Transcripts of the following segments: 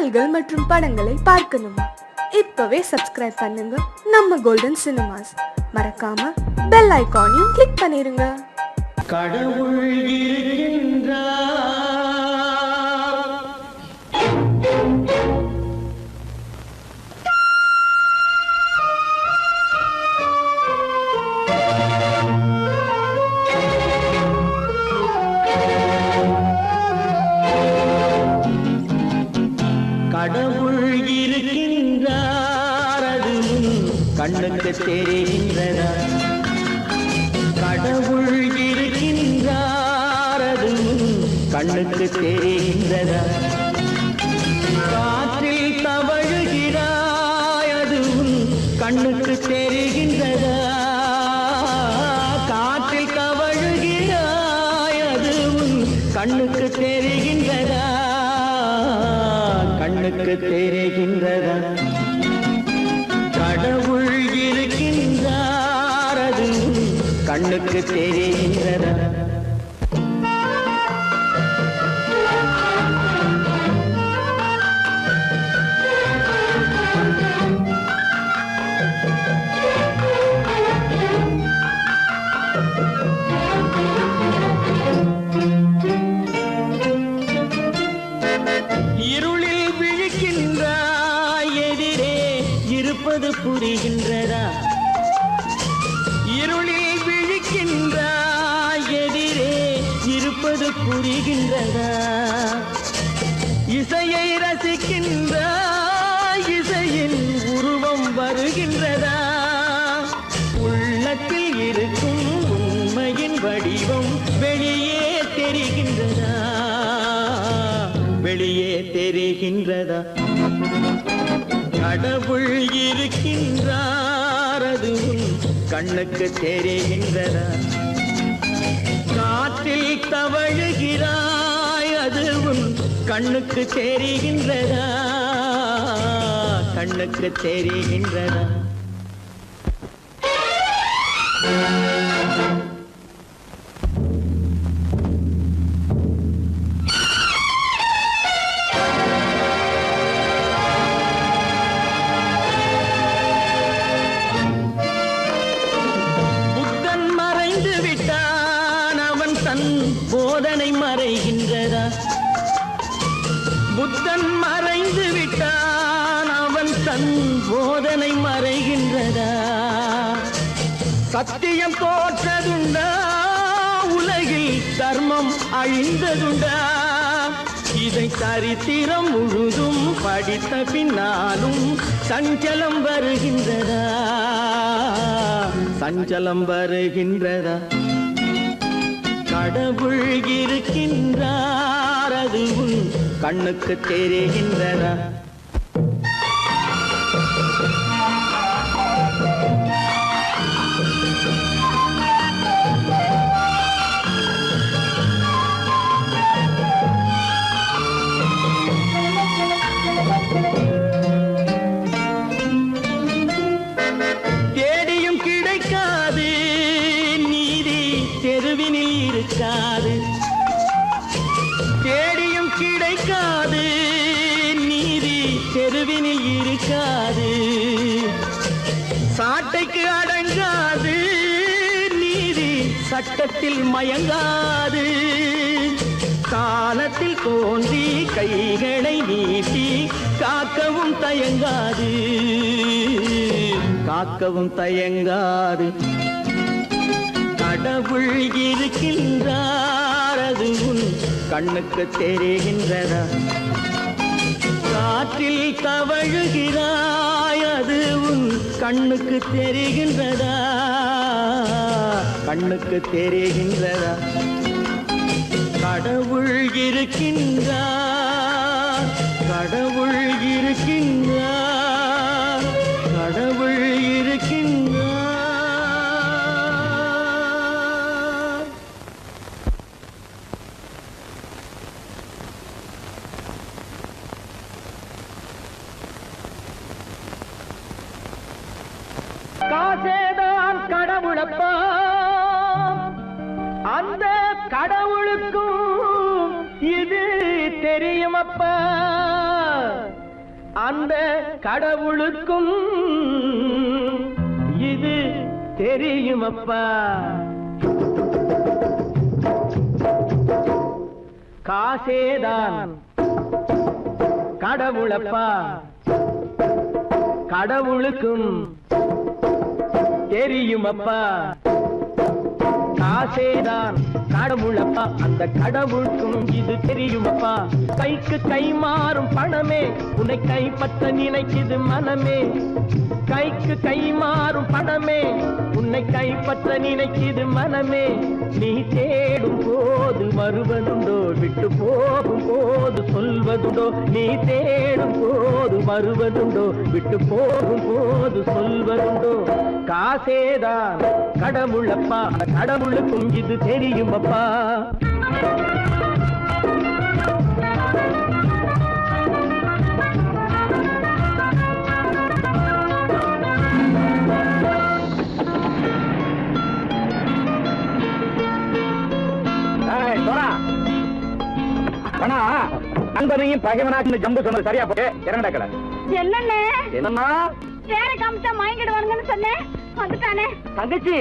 பாடல்கள் மற்றும் படங்களை பார்க்கணுமா? இப்பவே சப்ஸ்கிரைப் பண்ணுங்க நம்ம கோல்டன் சினிமாஸ். மறக்காம பெல் ஐகானையும் கிளிக் பண்ணிருங்க. கடவுள் இருக்கின்றார். கடவுள் இருக்கின்றார், அது கண்ணுக்கு தெரிகின்றதா? கடவுள் இருக்கின்றார், அது கண்ணுக்கு தெரிகின்றதா? காற்றில் தவழுகிறாய், அது கண்ணுக்கு தெரிகின்றதா? காற்றில் தவழுகிறாய், அது கண்ணுக்கு தெரிகின்றதா? கண்ணுக்கு தெரிகின்றதா? கடவுள் இருக்கின்றார், அது கண்ணுக்கு தெரிகின்றதா? இருளில் விழிக்கின்றாய், எதிரே இருப்பது புரிகின்றதா? இருளில் விழிக்கின்றாய், எதிரே இருப்பது புரிகின்றதா? இசையை ரசிக்கின்றாய், இசையின் உருவம் வருகின்றதா? உள்ளத்தில் இருக்கும் உண்மையின் வடிவம் வெளியே தெரிகின்றதா? வெளியே தெரிகின்றதா? கடவுள் இருக்கின்றார், அது கண்ணுக்கு தெரிகின்றதா? காற்றில் தவழுகிறாய், அது கண்ணுக்கு தெரிகின்றதா? கண்ணுக்கு தெரிகின்றதா? போதனை மறைகின்றதா? புத்தன் மறைந்து விட்டான், அவன் தன் போதனை மறைகின்றதா? சத்தியம் தோற்றதுண்டா? உலகில் தர்மம் அழிந்ததுண்டா? இதை சரித்திரம் முழுதும் படித்த பின்னாலும் சஞ்சலம் வருகின்றதா? சஞ்சலம் வருகின்றதா? கடவுள் இருக்கின்றார், அது கண்ணுக்கு தெரிகின்றதா? தேடியும் கிடைக்காது நீதி, தெருவினில் இருக்காது. தேடியும் கிடைக்காது நீதி, தெருவினில் இருக்காது. சாட்டைக்கு அடங்காது நீதி, சட்டத்தில் மயங்காது. காலத்தில் தோன்றி கைகளை நீட்டி காக்கவும் தயங்காது. காக்கவும் தயங்காது. கடவுள் இருக்கின்றார், அது கண்ணுக்கு தெரிகின்றதா? காற்றில் தவழுகிறாய், அது கண்ணுக்கு தெரிகின்றதா? கண்ணுக்கு தெரிகின்றதா? கடவுள் இருக்கின்றார், கடவுள் இருக்கின்றார், கடவுள் இருக்கின்றார். காசேதான் கடவுளப்பா, அந்த கடவுளுக்கும் இது தெரியுமப்பா. அந்த கடவுளுக்கும் இது தெரியுமப்பா. காசேதான் கடவுளப்பா, கடவுளுக்கும் தெரியுமப்பா. காசேதான் கடவுளப்பா, அந்த கடவுளுக்கும் இது தெரியுமப்பா. கைக்கு கை மாறும் பணமே உன்னை கைப்பற்ற நினைக்குது மனமே. கைக்கு கை மாறும் பணமே உன்னை கைப்பற்ற நினைக்குது மனமே. நீ தேடும் போது வருவதுண்டோ, விட்டு போகும் போது சொல்வதுண்டோ. நீ தேடும் போது வருவதுண்டோ, விட்டு போகும் போது சொல்வதுண்டோ. காசேதான் கடவுளப்பா, கடவுளுக்கும் இது தெரியுமப்பா. நண்பனையும் பகைவனாக்கு ஜம்பு சொன்னது சரியா போட்டு இறங்கடக்கல. என்னண்ணே என்னன்னா வேற காமிச்சா மயங்கிடுவானுங்கன்னு சொன்னேன், வந்துட்டானே. தங்கச்சி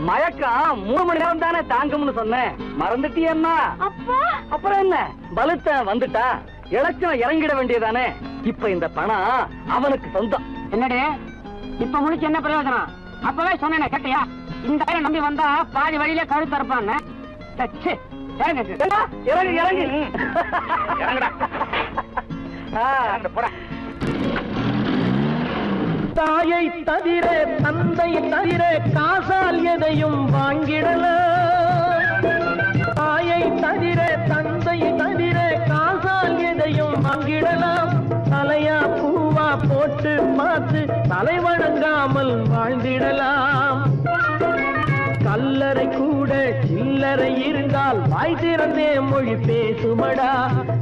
மயக்கம் 3 மணி நேரம் தானே தாங்கும்னு சொன்னேன், மறந்துட்டியம்மா? அப்போ அப்புறம் என்ன, பலுத்த வந்துட்டா இலச்சம் இறங்கிட வேண்டியதானே. இப்ப இந்த பணம் அவனுக்கு சொந்தம். என்னடி இப்ப முடிச்சு என்ன பிரயோஜனம்? அப்பவே சொன்னேன் கேட்டியா? இந்த பையன் நம்பி வந்தா பாதி வழியில கழுத்து இருப்பான்னு. இறங்கு இறங்கு இறங்குடா. போடா. தாயை தவிர தந்தையை தவிர காசால் எதையும் வாங்கிடலாம். தாயை தவிர தந்தையை தவிர காசால் எதையும் வாங்கிடலாம். தலையா பூவா போட்டு பார்த்து தலை வணங்காமல் வாழ்ந்திடலாம். கல்லறை கூட சில்லறை இருந்தால் வாய் திறந்தே மொழி பேசுமடா.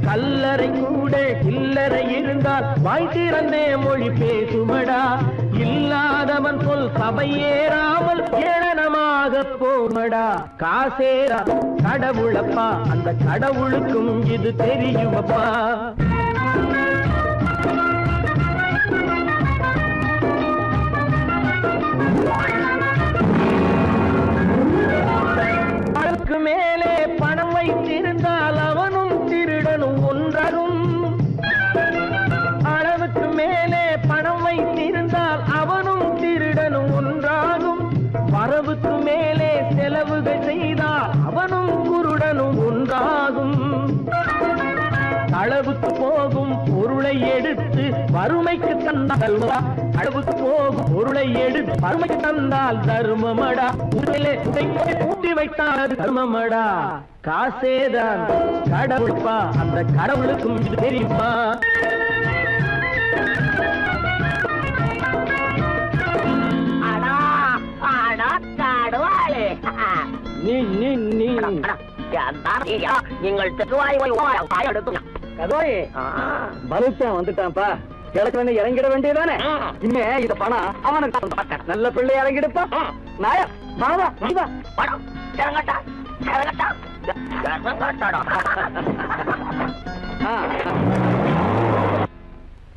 கல்லறை கூட சில்லறை இருந்தால் வாய் திறந்தே மொழி பேசுமடா. இல்லாதவன் சொல் சபையேறாமல் ஏளனமாக போமடா. காசேரா கடவுளப்பா, அந்த கடவுளுக்கும் இது தெரியுமப்பா. அதற்கு மேலே பணம் வைத்திருந்தால் அவனும் திருடனும் ஒன்றாகும். அளவுக்கு மேலே பணம் வைத்திருந்தால் அவனும் திருடனும் ஒன்றாகும். வரவுக்கு மேலே செலவுகள் செய்தால் அவனும் குருடனும் ஒன்றாகும். அளவுக்கு போகும் பொருளை எடுத்து வறுமைக்கு தந்தால் அளவுக்கு போகும் பொருளை எடுத்து வறுமைக்கு தந்தால் தர்மமடா. ஊட்டி வைத்தால் தர்மமடா. காசேதான் கடவுள்ப்பா, அந்த கடவுளுக்கும் இது தெரியுமா? நீங்கள் பலுத்தான் வந்துட்டான்ப்பா, கிழக்கு இறங்கிட வேண்டியதானே. இனிமே இந்த பணம் அவனுக்கு நல்ல பிள்ளை இறங்கிடுப்பா. நாயா மாவா வா படம் இறங்கட்டா இறங்கட்டா.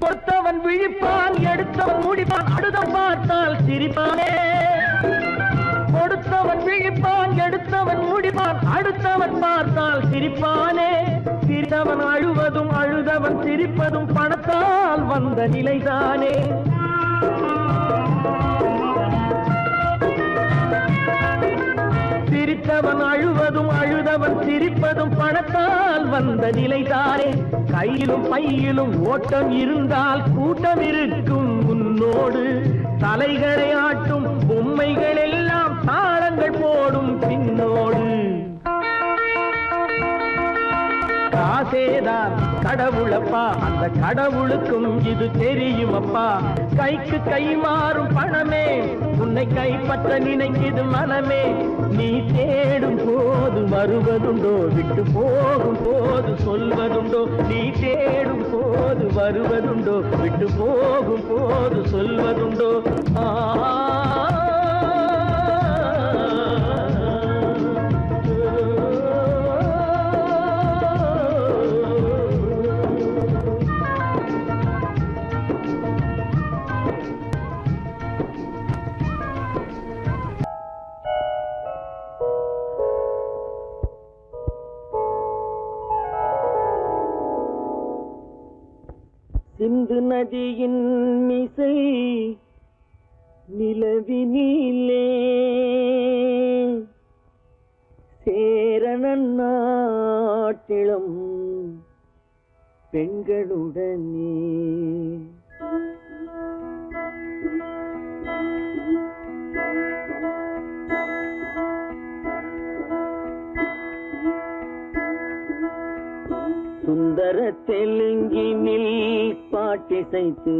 கொடுத்தவன் விழிப்பான், எடுத்தவன் முடிப்பான், அடுத்தவன் பார்த்தால் சிரிப்பானே. கொடுத்தவன் விழிப்பான், எடுத்தவன் முடிப்பான், அடுத்தவன் பார்த்தால் சிரிப்பானே. சிரித்தவன் அழுவதும் அழுதவன் சிரிப்பதும் பணத்தால் வந்த நிலைதானே. சிரித்தவன் அழுவதும் அழுதவன் சிரிப்பதும் பணத்தால் வந்த நிலைதானே. கையிலும் பையிலும் ஓட்டம் இருந்தால் கூட்டம் இருக்கும் உன்னோடு. தலைகளை ஆட்டும் பொம்மைகள் எல்லாம் தாளங்கள் போடும் பின்னோடு. காசேதான் கடவுளப்பா, அந்த கடவுளுக்கும் இது தெரியுமப்பா. கைக்கு கை மாறும் பணமே உன்னை கைப்பற்ற நினைக்குது மனமே. நீ தேடும் போது வருவதுண்டோ, விட்டு போகும் போது சொல்வதுண்டோ. நீ தேடும் போது வருவதுண்டோ, விட்டு போகும் போது சொல்வதுண்டோ. சிந்து நதியின் மிசை நிலவினிலே சேரணன் நாட்டிளம் பெண்களுடனே சுந்தர தெலுங்கினில் பாட்டிசைத்து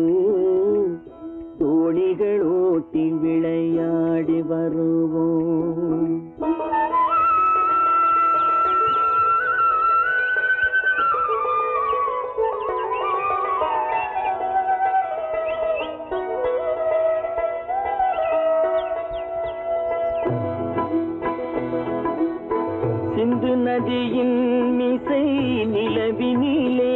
தோணிகள் ஓட்டி விளையாடி வருவோம். சிந்து நதியின் மிசை நிலவினிலே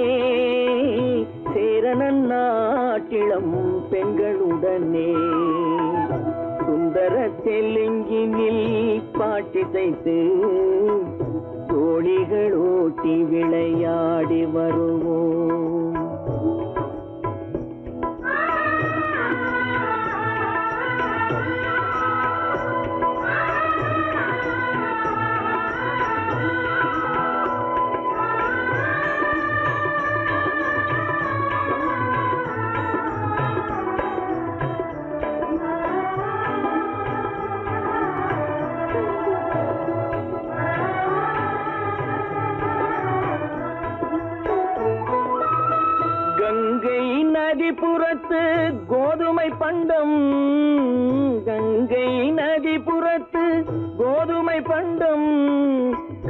சேரணன் நாட்டிளம் பெண்களுடனே சுந்தர தெலுங்கினில் பாட்டிசைத்து தோணிகள் ஓட்டி விளையாடி வருவோம். கங்கை நதிபுறத்து கோதுமை பண்டம், கங்கை நதிபுறத்து கோதுமை பண்டம்,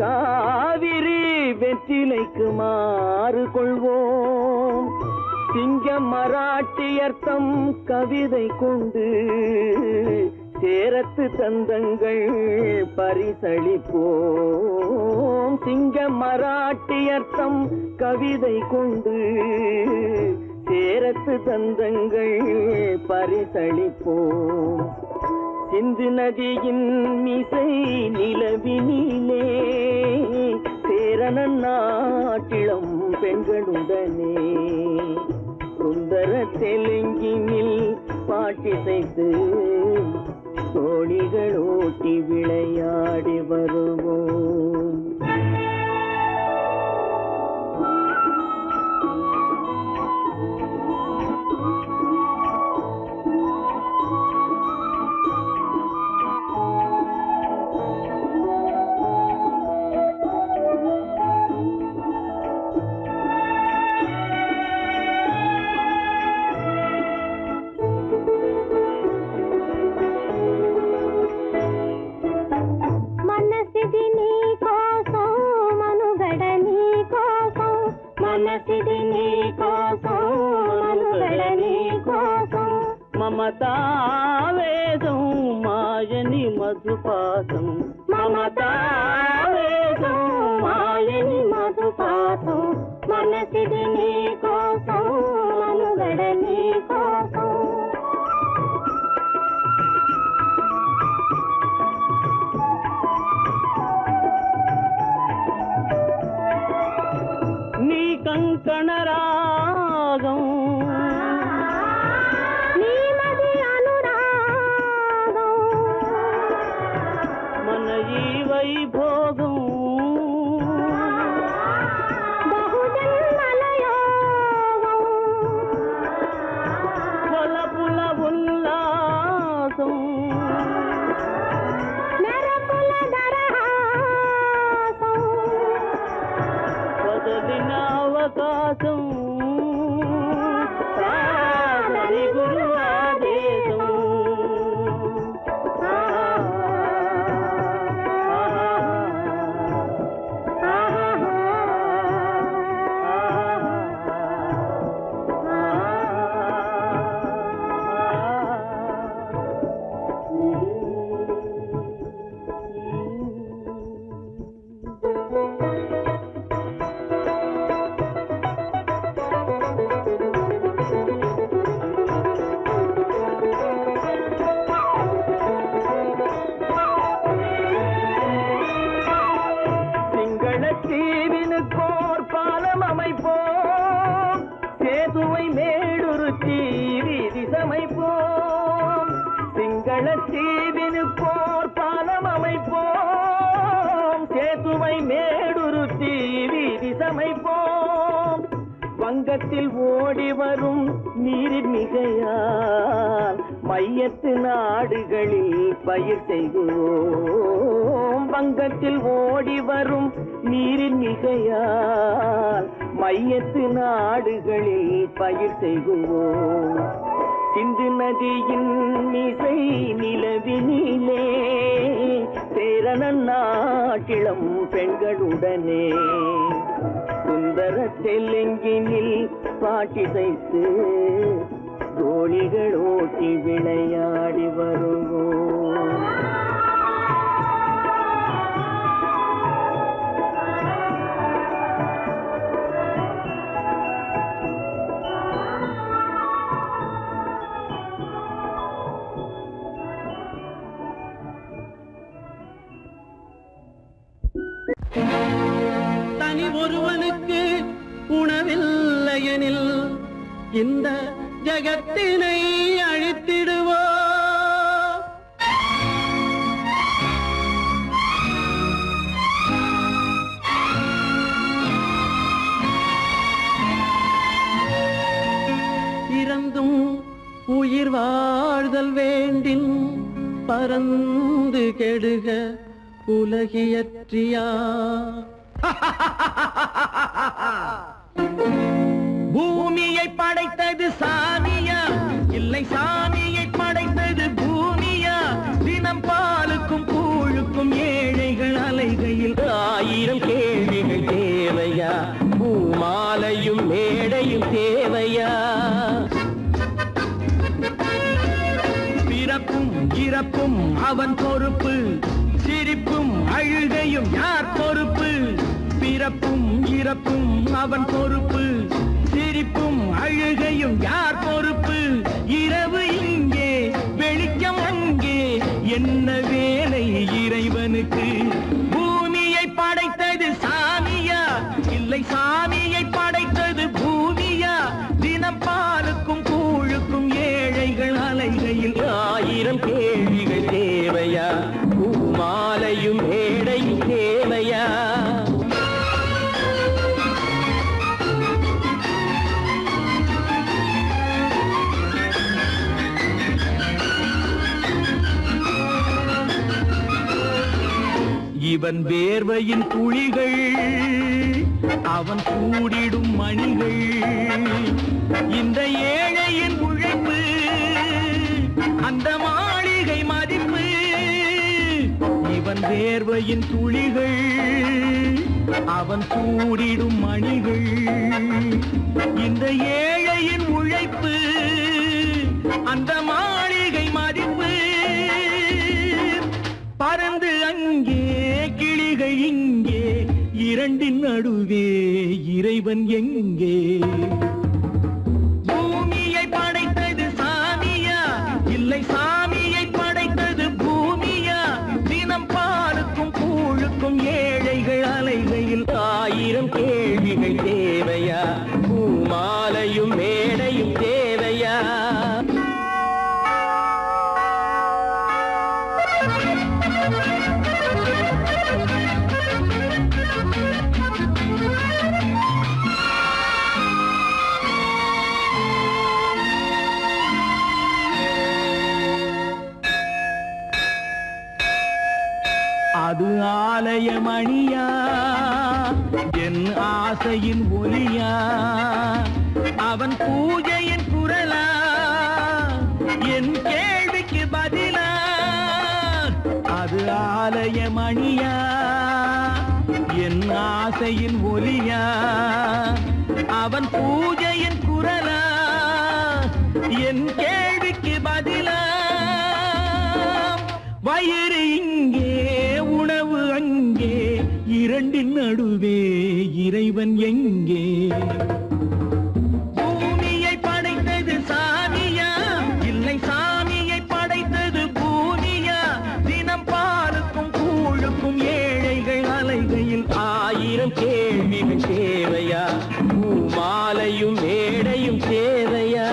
காவிரி வெற்றிலைக்கு மாறு கொள்வோம். சிங்க மராட்டியர்த்தம் கவிதை கொண்டு சேரத்து தந்தங்கள் பரிசளிப்போம். சிங்க மராட்டியர்த்தம் கவிதை கொண்டு சேரத்து தந்தங்கள் பரிசளிப்போம். சிந்து நதியின் மிசை நிலவினிலே சேரணன் நாட்டிளம் பெண்களுடனே சுந்தர தெலுங்கினில் பாட்டிசைத்து தோணிகள் ஓட்டி விளையாடி வருவோம். మమతావేదం మాయని మధుపాతం, మమతావేదం మాయని మధుపాతం, మనసిది నీ కోసం మనుగడ నీ కోసం. నీ కంకణ రాగం వైభోగం బహుజన్మల యోగం வெள்ளத்தீவினுக்கோர் பாலம் அமைப்போம், சேதுவை மேடுருத்தி வீதி சமைப்போம். வங்கத்தில் ஓடி வரும் நீரின் மிகையால் மையத்து நாடுகளில் பயிர் செய்கிறோம். வங்கத்தில் ஓடி வரும் நீரின் மிகையால் மையத்து நாடுகளில் பயிர் செய்கிறோம். சிந்து நதியின் மிசை நிலவினிலே சேரணன் நாட்டிளம் பெண்களுடனே சுந்தர தெலுங்கினில் பாட்டிசைத்து தோழிகள் ஓட்டி விளையாடி வருவோம். தனி ஒருவனுக்கு உணவில்லையெனில் இந்த ஜகத்தினை அழித்திடுவோ. இறந்தும் உயிர் வாழ்தல் வேண்டின் பறந்து கெடுக உலகியற்றியா. பூமியை படைத்தது சாமியா, இல்லை சாமியை படைத்தது பூமியா? தினம் பாலுக்கும் கூழுக்கும் ஏழைகள் அலைகையில் 1000 கேள்விகள் தேவையா? பூமாலையும் மேடையும் தேவையா? பிறப்பும் இறப்பும் அவன் பொறுப்பு, சிரிப்பும் அழுகையும் யார் பொறுப்பு? பிறப்பும் இறப்பும் அவன் பொறுப்பு, சிரிப்பும் அழுகையும் யார் பொறுப்பு? இரவு இங்கே வெளிச்சம் அங்கே, என்ன வேலை இறைவனுக்கு? பூமியை படைத்தது சாமியா, இல்லை சாமியை படைத்தது பூமியா? தினம் பாலுக்கும் கூழுக்கும் ஏழைகள் அலைகையில் 1000 கேள்விகள் தேவையா? பூமாலையும் மேடையும் தேவையா? இவன் வேர்வையின் துளிகள், அவன் கூடிடும் மணிகள், இந்த ஏழையின் உழைப்பு, அந்த மாளிகை மதிப்பு. இவன் வேர்வையின் துளிகள், அவன் கூடிடும் மணிகள், இந்த ஏழையின் உழைப்பு, அந்த மாளிகை மதிப்பு. பறந்து அங்கே கிளிகள் இங்கே, இரண்டின் நடுவே இறைவன் எங்கே? பூமியை படைத்தது சாமியா, இல்லை சாமியை படைத்தது பூமியா? தினம் பாலுக்கும் கூழுக்கும் ஏழைகள் அலைகையில் 1000 கேள்விகள் தேவையா? பூமாலையும் மேடையும் தேவையா? அது ஆலயமணியா, என் ஆசையின் ஒலியா? அவன் பூஜையின் குரலா, என் கேள்விக்கு பதிலா? அது ஆலயமணியா, என் ஆசையின் ஒலியா? அவன் பூஜையின் குரலா, என் கேள்விக்கு பதிலா? வயிறு இங்கே உணவு அங்கே, இரண்டின் நடுவே இறைவன் எங்கே? பூமியை படைத்தது சாமியா, இல்லை சாமியை படைத்தது பூமியா? தினம் பாலுக்கும் கூழுக்கும் ஏழைகள் அலைகையில் 1000 கேள்விகள் தேவையா? பூமாலையும் மேடையும் தேவையா?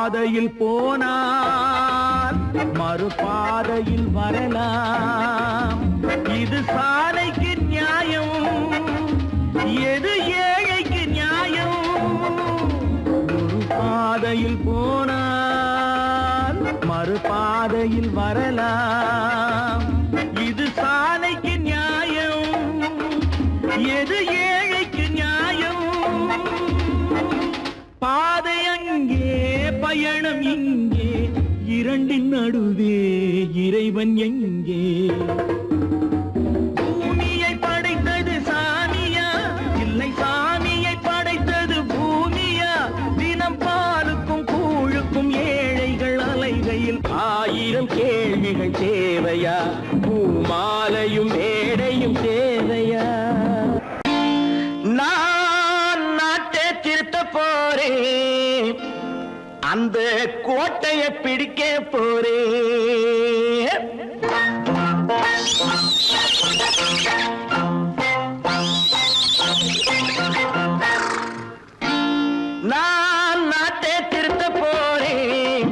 பாதையில் போனால் மறுபாதையில் வரலாம். இது சாலைக்கு நியாயம், எது ஏழைக்கு நியாயம்? ஒரு பாதையில் போனால் மறுபாதையில் வரலாம். இது சாலைக்கு நியாயம், எது ஏழைக்கு நியாயம்? பாதை அங்கே, பயணம் இங்கே, இரண்டின் நடுவே இறைவன் எங்கே? பூமியை படைத்தது சாமியா, இல்லை சாமியை படைத்தது பூமியா? தினம் பாலுக்கும் கூழுக்கும் ஏழைகள் அலைகையில் 1000 கேள்விகள் தேவையா? பூமாலையும் மேடையும் தேவையா? நான் நாட்டை திருத்த போறேன், அந்த கோட்டையை பிடிக்க போறேன். நான் நாட்டை திருத்த போறேன்,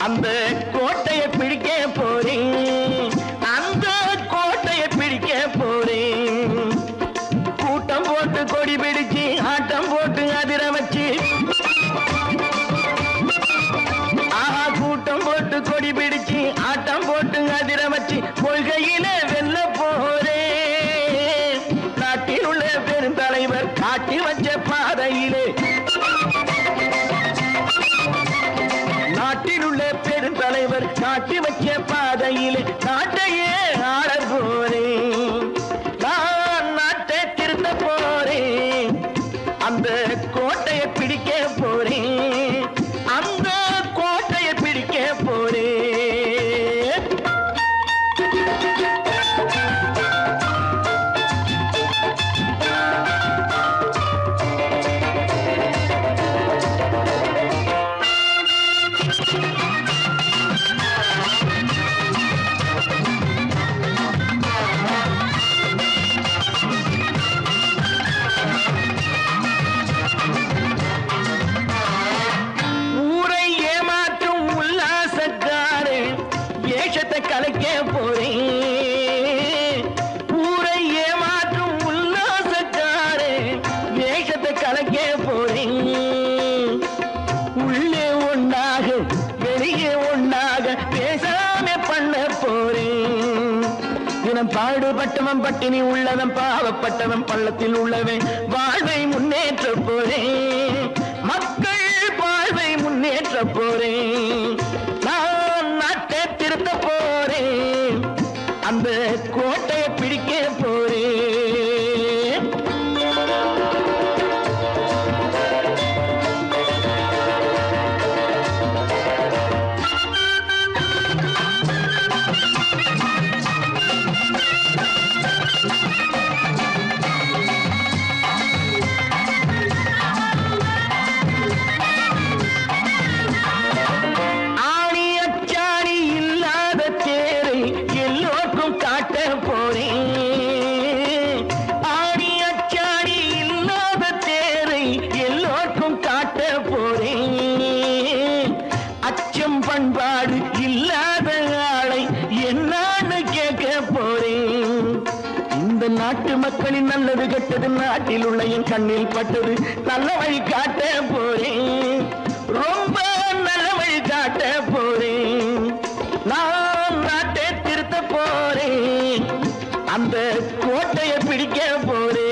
அந்த கோட்டையை பிடிக்க போறேன், அந்த கோட்டையை பிடிக்க போறேன். கூட்டம் போட்டு கொடி பிடிச்சு ஆட்டம் போட்டு அதிர வச்சு, கூட்டம் போட்டு கொடி பிடிச்சு ஆட்டம் போட்டு அதிர வச்சு கொள்கையில வெல்ல போறேன். நாட்டில் உள்ள பெருந்தலைவர் காட்டி வச்ச பாதையிலே, நாட்டில் உள்ள பெருந்தலைவர் காட்டி வச்ச பாதையிலே நாட்டையே ஆள போறேன். நான் நாட்டை திருத்த போறேன், அந்த கோட்டையை பிடிக்க போறேன், அந்த கோட்டையை பிடிக்க போறேன். ஊரை ஏமாற்றும் உல்லாசக்காரே வேஷத்தை கலைக்க போறேன். ஊரை ஏமாற்றும் உல்லாசக்காரே வேஷத்தை கலைக்க போறேன். உள்ளே ஒண்ணாக வெளியே ஒண்ணாக பேசாம பண்ண போறேன். தினம் பாடுபட்டவன் பட்டினி உள்ளவன், பாவப்பட்டவன் பள்ளத்தில் உள்ளவன் வாழ்வை முன்னேற்ற போறேன். மக்கள் வாழ்வை முன்னேற்ற போறேன். நான் நாட்டை திருத்த போறேன், அந்த கோட்டையை பிடிக்க போறேன். ஆணி அச்சாணி இல்லாத தேரை எல்லோருக்கும் காட்ட போறேன். ஆணி அச்சாணி இல்லாத தேரை எல்லோருக்கும் காட்ட போறேன். அச்சம் பண்பாடு இல்லாத ஆளை என்னான்னு கேட்க போறேன். இந்த நாட்டு மக்களின் நல்லது கெட்டது நாட்டில் உள்ள என் கண்ணில் பட்டது, நல்ல வழி காட்ட போறேன், ரொம்ப நல்ல வழி காட்ட போறேன். நான் நாட்டை திருத்த போறேன், அந்த கோட்டையை பிடிக்க போறேன்.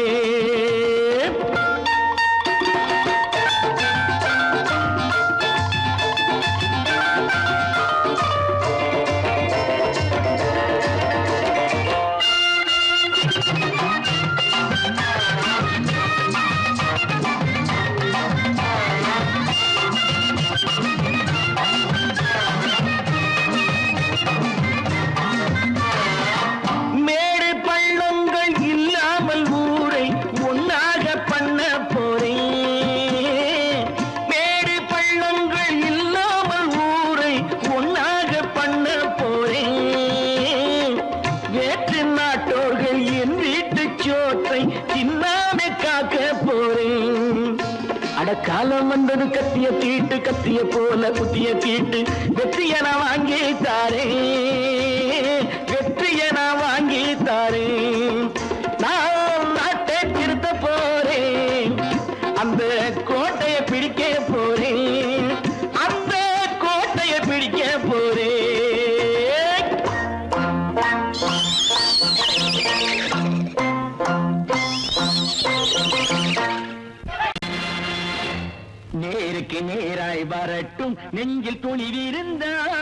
காலம் வந்தது கத்திய தீட்டு கத்திய போல குத்திய தீட்டு வெற்றிய நான் வாங்கி தாரேன் வெற்றிய நான் வாங்கி தாரேன் நான் நாட்டை திருத்த போறேன் அந்த கோட்டையை பிடிக்க போறேன் அந்த கோட்டையை பிடிக்க போறேன் நேருக்கு நேராய் வரட்டும் நெஞ்சில் துணிவிருந்தால்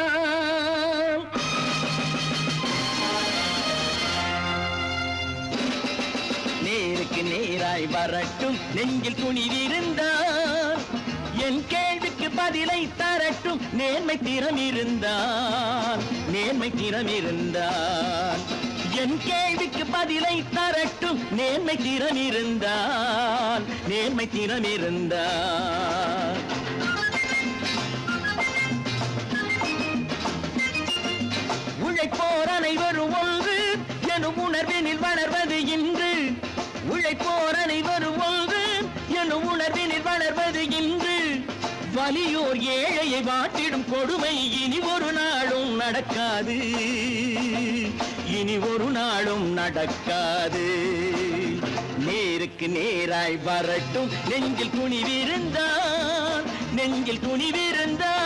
நேருக்கு நேராய் வரட்டும் நெஞ்சில் துணிவிருந்தால் என் கேள்விக்கு பதிலை தரட்டும் நேர்மை திறம் இருந்தால் நேர்மை திறம் இருந்தால் என் கேள்விக்கு பதிலை தரட்டும் நேர்மை திறம் இருந்தால் நேர்மை திறம் இருந்தால் உழைப்போர் அனைவரும் ஒன்று எனும் உணர்வினில் வளர்வது இன்று உழைப்போர் அனைவரும் ஒன்று எனும் உணர்வினில் வளர்வது இன்று வலியோர் ஏழையை வாட்டிடும் கொடுமை இனி ஒரு நாளும் நடக்காது இனி ஒரு நாளும் நடக்காது நேருக்கு நேராய் வரட்டும் நெஞ்சில் துணிவிருந்தால் நெஞ்சில் துணிவிருந்தால்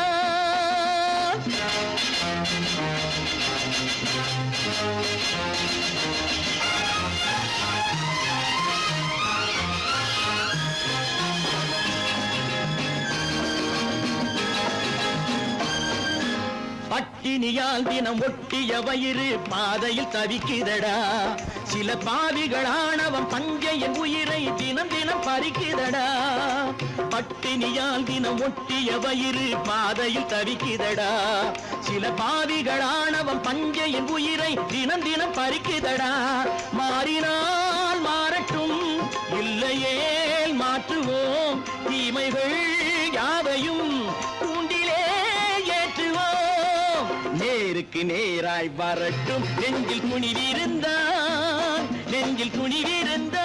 பட்டினியால் தினம் ஒட்டிய வயிறு பாதையில் தவிக்குதடா சில பாவிகளானவன் பஞ்சையின் உயிரை தினம் தினம் பறிக்குதடா பட்டினியால் தினம் ஒட்டிய வயிறு பாதையில் தவிக்குதடா சில பாவிகளானவன் பஞ்சையின் உயிரை தினம் தினம் பறிக்குதடா மாறினால் மாறட்டும் இல்லையே மாற்றுவோம் தீமைகள் யாவையும் நேருக்கு நேராய் வரட்டும் நெஞ்சில் துணிவிருந்தால் நெஞ்சில் துணிவிருந்தால்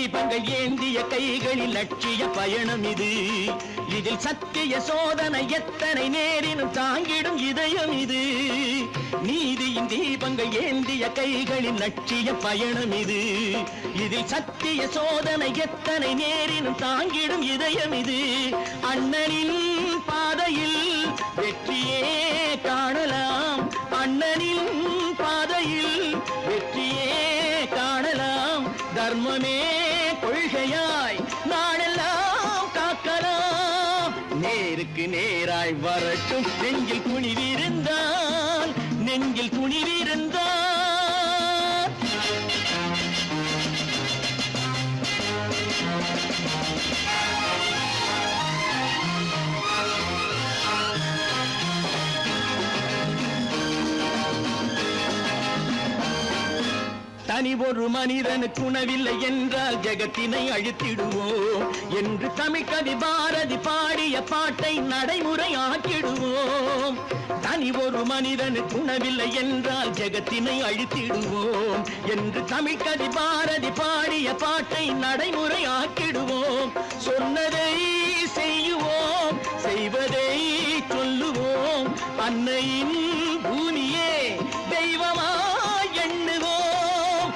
தீபங்கள் ஏந்திய கைகளில் லட்சிய பயணம் இது இதில் சத்திய சோதனை எத்தனை நேரினும் தாங்கிடும் இதயம் இது நீதியின் தீபங்கள் ஏந்திய கைகளில் லட்சிய பயணம் இது இதில் சத்திய சோதனை எத்தனை நேரினும் தாங்கிடும் இதயம் இது அண்ணனின் பாதையில் வெற்றியே காணலாம் அண்ணனின் பாதையில் வெற்றியே காணலாம் தர்மமே கொள்கையாய் நாடெல்லாம் காக்கலாம் நேருக்கு நேராய் வரட்டும் நெஞ்சில் துணிவிருந்தால் நெஞ்சில் துணிவிருந்தால் தனி ஒரு மனிதனுக்கு உணவில்லை என்றால் ஜெகத்தினை அழித்திடுவோம் என்று தமிழ் கவி பாரதி பாடிய பாட்டை நடைமுறை ஆக்கிடுவோம் தனி ஒரு மனிதனுக்கு உணவில்லை என்றால் ஜெகத்தினை அழித்திடுவோம் என்று தமிழ் கவி பாரதி பாடிய பாட்டை நடைமுறை ஆக்கிடுவோம் சொன்னதை செய்யுவோம் செய்வதை சொல்லுவோம் அன்னையின் பூமியே தெய்வமா எண்ணுவோம்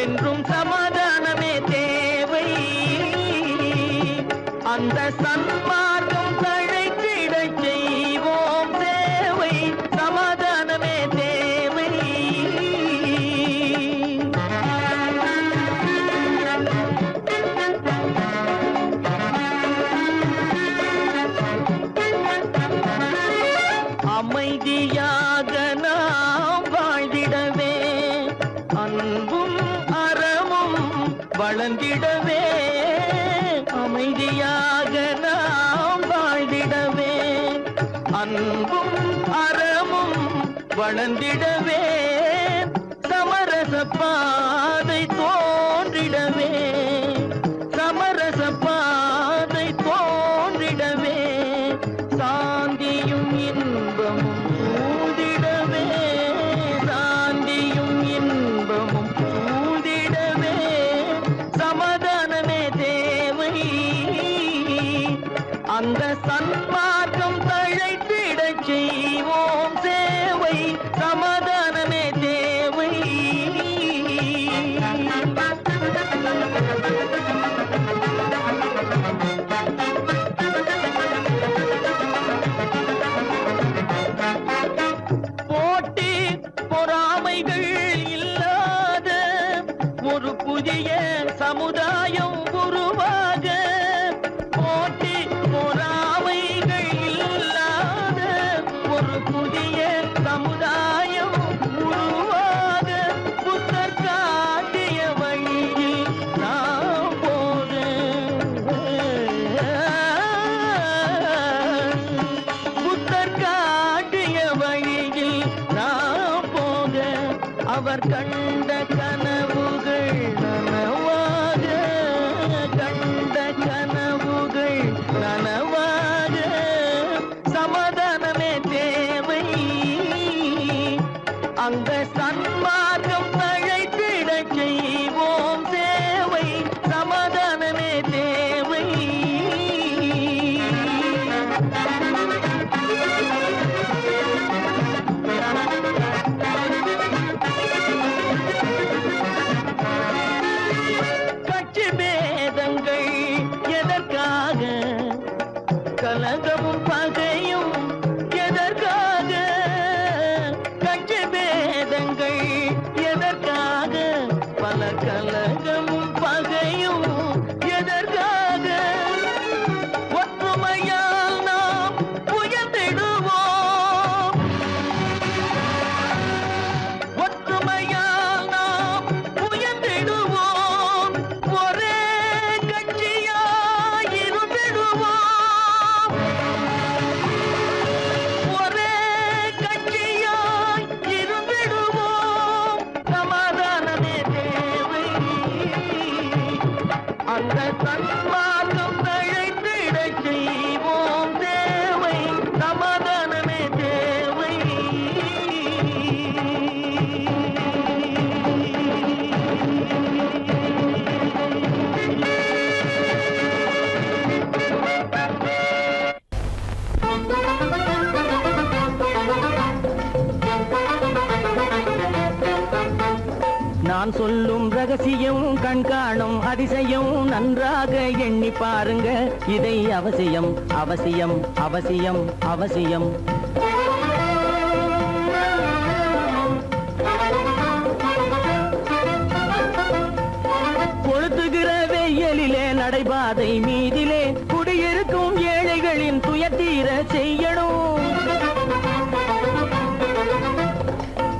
என்றும் சமாதானமே தேவை அந்த சன்மார்க்கம் தழைத்திடச் செய்வோம் சேவை, சமாதானமே தேவை. அமைதியாக நாம் வாழ்ந்திடவே, அன்பும் அறமும் வளர்ந்திடவே. அமைதியாக நாம் வாழ்ந்திடவே, அன்பும் அறமும் வளர்ந்திடவே. சமரச பாதை தோன்றிடவே, சமரச பாதை தோன்றிடவே. சாந்தியும் இன்பமும் சூழ்ந்திடவே, சாந்தியும் இன்பமும் சூழ்ந்திடவே. சமாதானமே தேவை, அந்த சன்மார்க்கம் தழைத்திடச் செய்வோம் சேவை, சமாதானமே தேவை. போட்டி பொறாமைகள் இல்லாத ஒரு புதிய சமுதாயம் உருவாக. போட்டி பொறாமைகள் இல்லாத ஒரு புதிய சமுதாயம் உருவாக. புத்தர் காட்டிய வழியில் நாம் போக, புத்தர் காட்டிய வழியில் நாம் போக. அவர் கண்ட கனவுகள் நனவாக, கண்ட கனவுகள் நனவாக. சமாதானமே தேவை, அந்த சன்மார்க்கம் தழைத்திடச் செய்வோம் சேவை, சமாதானமே தேவை. கட்சி பேதங்கள் எதற்காக, கலகமும் பகையும் எதற்காக. கட்சி பேதங்கள் எதற்காக, பல கலகமும் பகையும் எதற்காக. ஒற்றுமையால் நாம் உயர்ந்திடுவோம், ஒற்றுமையால் நாம் உயர்ந்திடுவோம். ஒரே கட்சியாய் இருந்திடுவோம், ஒரே கட்சியாய் இருந்திடுவோம். சமாதானமே தேவை, அந்த சன்மார்க்கம் தழைத்திடச் செய்வோம் தேவை, சமாதானமே தேவை. நான் சொல்லும் ரகசியம், கண்காணும் அதிசயம் நன்றாக எண்ணி பாருங்க. இதை அவசியம் அவசியம் அவசியம் அவசியம். கொளுத்துகிற வெயிலிலே நடைபாதை மீதிலே குடியிருக்கும் ஏழைகளின் துயத்தீர செய்யணும்.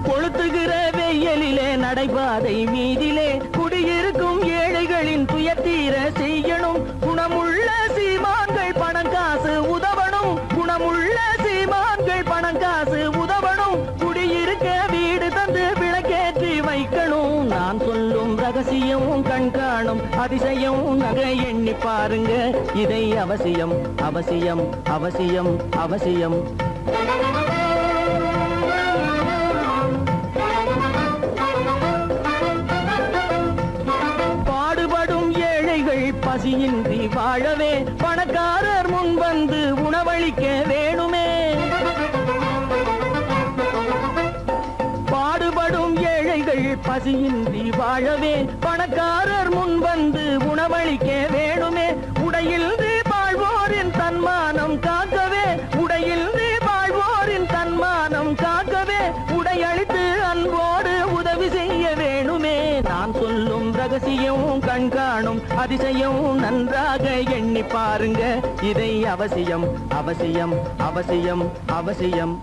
கொளுத்துகிற வெயிலிலே நடைபாதை மீதிலே குடியிருக்கும் ஏழைகளின் துயத்தீர செய்யணும். குணமுள்ள சீமான்கள் பணம் காசு உதவணும், குணமுள்ள சீமான்கள் பணம் காசு உதவணும். குடியிருக்க வீடு தந்து விளக்கேற்றி வைக்கணும். நான் சொல்லும் ரகசியம், கண்காணும் அதிசயம் நகை எண்ணி பாருங்க. இதை அவசியம் அவசியம் அவசியம் அவசியம். பசியின்றி வாழவே பணக்காரர் முன் வந்து உணவளிக்க வேணுமே. பாடுபடும் ஏழைகள் பசியின்றி வாழவே பணக்காரர் முன் வந்து உணவளிக்க வேணுமே. உடையின்றி வாழ்வ வாழ்வோரின் தன்மானம் காக்கவே உடையில் வாழ்வோரின் தன்மானம் காக்கவே உடையளித்து அன்போடு உதவி செய்ய வேணுமே. நான் சொல்லும் ரகசியம் கண்காணும் அதிசயம் நன்றாக எண்ணி பாருங்க. இதை அவசியம் அவசியம் அவசியம் அவசியம்